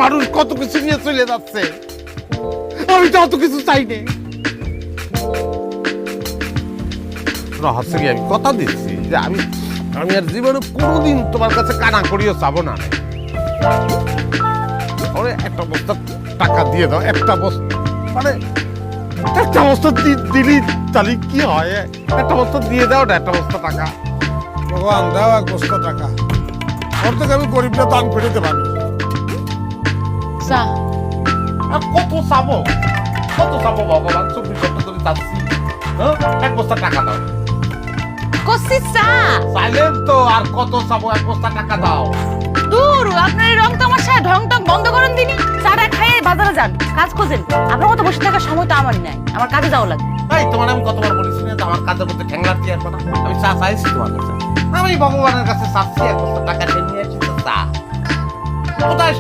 মানুষ কত কিছু নিয়ে চলে যাচ্ছে, আমি তো অত কিছু চাই না। হচ্ছে কি, আমি কথা দিচ্ছি যে আমি আর জীবনে কোনোদিন তোমার কাছে কানা করিও চাবো না। একটা বস্তা টাকা দিয়ে দাও, একটা বস্তা, মানে একটা বস্তা দিলি তাহলে কি হয়? একটা বস্তা দিয়ে দাও না, একটা বস্তা টাকা। ভগবান দাও এক বস্তা টাকা, ওর থেকে আমি গরিবটা দান করে দিতে পারি। আর কত চাবো, কত চাবো ভগবান? 24 ঘন্টা ধরে চাচ্ছি, এক বস্তা টাকা দাও। চাইলেন তো, আর কত চাবো? এক বস্তা টাকা দাও। দূর, আপনার রং তামাশা ঢং টং বন্ধ করেন দিনি। চাটা খাইয়ে বাজারে যান, কাজ খোঁজেন। আপনার মতো বসে থাকার সময় তো আমারই নাই, আমার কাজে যাওয়া লাগবে। এই তোমার আমি কতবার বলেছি না আমার কাজের মধ্যে ঠ্যাংলার দিয়ে আসবো না? আমি চা চাইছি তোমার কাছে, আমি ভগবানের কাছে চাচ্ছি এক বস্তা টাকা নিয়ে এসেছি। চা কোথায়